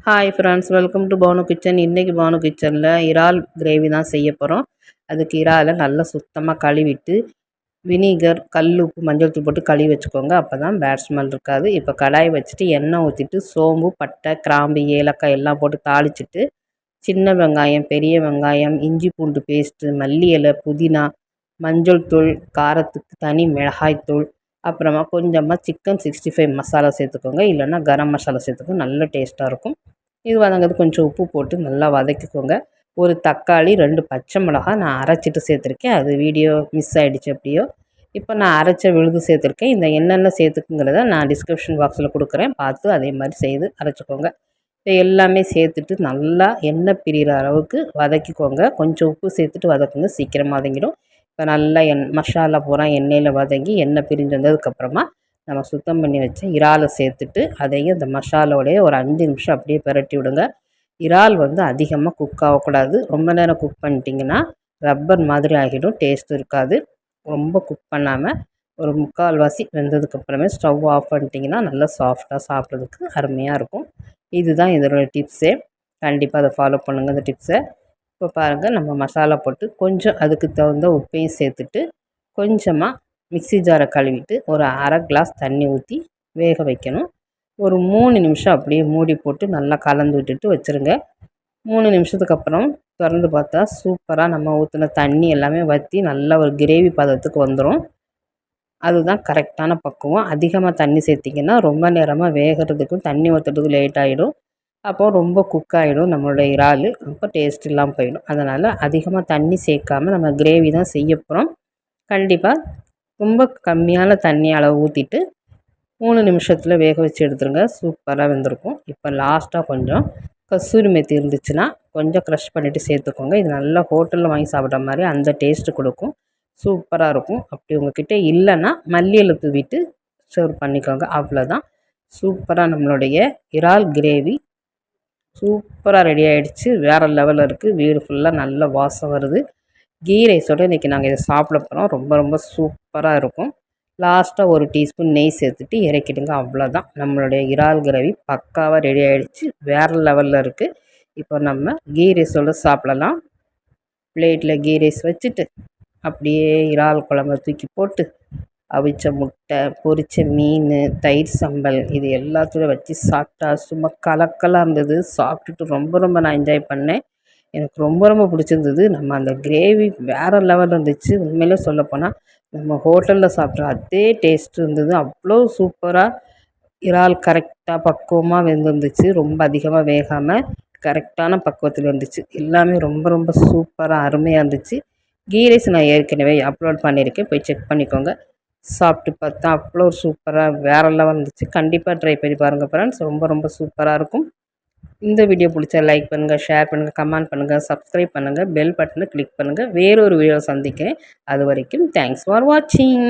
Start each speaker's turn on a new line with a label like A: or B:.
A: Hi friends, welcome to Banu kitchen. இன்றைக்கி பானு கிச்சனில் இறால் கிரேவி தான் செய்ய போகிறோம். அதுக்கு இறாலை நல்லா சுத்தமாக கழுவிட்டு வினிகர், கல் உப்பு, மஞ்சள் தூள் போட்டு கழுவி வச்சுக்கோங்க. அப்போ தான் பேட் ஸ்மெல் இருக்காது. இப்போ கடாய் வச்சுட்டு எண்ணெய் ஊற்றிட்டு சோம்பு, பட்டை, கிராம்பு, ஏலக்காய் எல்லாம் போட்டு தாளிச்சிட்டு சின்ன வெங்காயம், பெரிய வெங்காயம், இஞ்சி பூண்டு பேஸ்ட்டு, மல்லி இலை, புதினா, மஞ்சள் தூள், காரத்துக்கு தனி மிளகாய்த்தூள், அப்புறமா கொஞ்சமாக சிக்கன் 65 மசாலா சேர்த்துக்கோங்க. இல்லைன்னா கரம் மசாலா சேர்த்துக்கோங்க, நல்ல டேஸ்ட்டாக இருக்கும். இது வதங்கிறது கொஞ்சம் உப்பு போட்டு நல்லா வதக்கிக்கோங்க. ஒரு தக்காளி, 2 பச்சை மிளகாய் நான் அரைச்சிட்டு சேர்த்துருக்கேன். அது வீடியோ மிஸ் ஆகிடுச்சு எப்படியோ. இப்போ நான் அரைச்ச விழுது சேர்த்துருக்கேன். இந்த என்னென்ன சேர்த்துக்குங்கிறத நான் டிஸ்கிரிப்ஷன் பாக்ஸில் கொடுக்குறேன், பார்த்து அதே மாதிரி செய்து அரைச்சிக்கோங்க. இது எல்லாமே சேர்த்துட்டு நல்லா எண்ணெய் பிரிகிற அளவுக்கு வதக்கிக்கோங்க. கொஞ்சம் உப்பு சேர்த்துட்டு வதக்குங்க, சீக்கிரமாக வதங்கிடும். இப்போ நல்லா மசாலா பூரா எண்ணெயில் வதங்கி எண்ணெய் பிரிஞ்சு வந்ததுக்கப்புறமா நம்ம சுத்தம் பண்ணி வச்ச இறாலை சேர்த்துட்டு அதையும் இந்த மசாலாவோடைய ஒரு 5 நிமிஷம் அப்படியே பிரட்டி விடுங்க. இறால் அதிகமாக குக் ஆகக்கூடாது. ரொம்ப நேரம் குக் பண்ணிட்டிங்கன்னா ரப்பர் மாதிரி ஆகிடும், டேஸ்ட் இருக்காது. ரொம்ப குக் பண்ணாமல் ஒரு 3/4 வெந்ததுக்கப்புறமே ஸ்டவ் ஆஃப் பண்ணிட்டிங்கன்னா நல்லா சாஃப்டாக சாப்பிட்றதுக்கு அருமையாக இருக்கும். இதுதான் இதோட டிப்ஸே. கண்டிப்பாக அதை ஃபாலோ பண்ணுங்கள், இந்த டிப்ஸை. இப்போ பாருங்கள், நம்ம மசாலா போட்டு கொஞ்சம் அதுக்கு தகுந்த உப்பையும் சேர்த்துட்டு கொஞ்சமாக மிக்ஸி ஜாரை கழுவிட்டு ஒரு அரை கிளாஸ் தண்ணி ஊற்றி வேக வைக்கணும். ஒரு 3 நிமிஷம் அப்படியே மூடி போட்டு நல்லா கலந்து விட்டுட்டு வச்சுருங்க. 3 நிமிஷத்துக்கு அப்புறம் திறந்து பார்த்தா சூப்பராக நம்ம ஊற்றின தண்ணி எல்லாமே வற்றி நல்லா ஒரு கிரேவி பதத்துக்கு வந்துடும். அதுதான் கரெக்டான பக்குவம். அதிகமாக தண்ணி சேர்த்திங்கன்னா ரொம்ப நேரமாக வேகிறதுக்கும் தண்ணி ஊற்றுறதுக்கும் லேட் ஆகிடும். அப்போது ரொம்ப குக் ஆகிடும் நம்மளுடைய இறால். அப்போ டேஸ்ட் இல்லாமல் போயிடும். அதனால் அதிகமாக தண்ணி சேர்க்காமல் நம்ம கிரேவி தான் செய்ய போகிறோம். கண்டிப்பாக ரொம்ப கம்மியான தண்ணி அளவு ஊற்றிட்டு 3 நிமிஷத்தில் வேக வச்சு எடுத்துருங்க. சூப்பராக வெந்திருக்கும். இப்போ லாஸ்ட்டாக கொஞ்சம் கசூரி மெத்தி இருந்துச்சுன்னா கொஞ்சம் க்ரஷ் பண்ணிவிட்டு சேர்த்துக்கோங்க. இது நல்லா ஹோட்டலில் வாங்கி சாப்பிட்ற மாதிரி அந்த டேஸ்ட்டு கொடுக்கும். சூப்பராக இருக்கும். அப்படி உங்கள்கிட்ட இல்லைன்னா மல்லி இலை தூவிட்டு சர்வ் பண்ணிக்கோங்க. அவ்வளோதான். சூப்பராக நம்மளுடைய இறால் கிரேவி சூப்பராக ரெடி ஆகிடுச்சு. வேறு லெவலில் இருக்குது. வீடு ஃபுல்லாக நல்ல வாசம் வருது. கீ ரைஸோடு இன்றைக்கி நாங்கள் இதை சாப்பிட போகிறோம். ரொம்ப ரொம்ப சூப்பராக இருக்கும். லாஸ்ட்டாக ஒரு டீஸ்பூன் நெய் சேர்த்துட்டு இறக்கிடுங்க. அவ்வளோதான், நம்மளுடைய இறால் கிரேவி பக்காவாக ரெடி ஆகிடுச்சு. வேறு லெவலில் இருக்குது. இப்போ நம்ம கீ ரைஸோடு சாப்பிடலாம். பிளேட்டில் கீ ரைஸ் வச்சுட்டு அப்படியே இறால் குழம்பை தூக்கி போட்டு அவிச்ச முட்டை, பொரிச்ச மீன், தயிர் சம்பல் இது எல்லாத்தையும் வச்சு சாப்பிட்டா சும்மா கலக்கலாக இருந்தது. சாப்பிட்டுட்டு ரொம்ப ரொம்ப நான் என்ஜாய் பண்ணேன். எனக்கு ரொம்ப ரொம்ப பிடிச்சிருந்தது. நம்ம அந்த கிரேவி வேறு லெவலில் இருந்துச்சு. உண்மையிலே சொல்லப்போனால் நம்ம ஹோட்டலில் சாப்பிட்ற அதே டேஸ்ட் இருந்தது. அவ்வளோ சூப்பராக இறால் கரெக்டாக பக்குவமாக வெந்துருந்துச்சு. ரொம்ப அதிகமாக வேகாமல் கரெக்டான பக்குவத்தில் இருந்துச்சு. எல்லாமே ரொம்ப ரொம்ப சூப்பராக அருமையாக இருந்துச்சு. கீ ரைஸ் நான் ஏற்கனவே அப்லோட் பண்ணியிருக்கேன், போய் செக் பண்ணிக்கோங்க. சாப்பிட்டு பார்த்தா அவ்வளோ சூப்பராக வேறு லெவல் இருந்துச்சு. கண்டிப்பாக ட்ரை பண்ணி பாருங்கள் ஃப்ரெண்ட்ஸ். ரொம்ப ரொம்ப சூப்பராக இருக்கும். இந்த வீடியோ பிடிச்சா லைக் பண்ணுங்கள், ஷேர் பண்ணுங்கள், கமெண்ட் பண்ணுங்கள், சப்ஸ்கிரைப் பண்ணுங்கள், பெல் பட்டனை கிளிக் பண்ணுங்கள். வேறொரு வீடியோ சந்திக்கிறேன். அது வரைக்கும் தேங்க்ஸ் ஃபார் வாட்சிங்.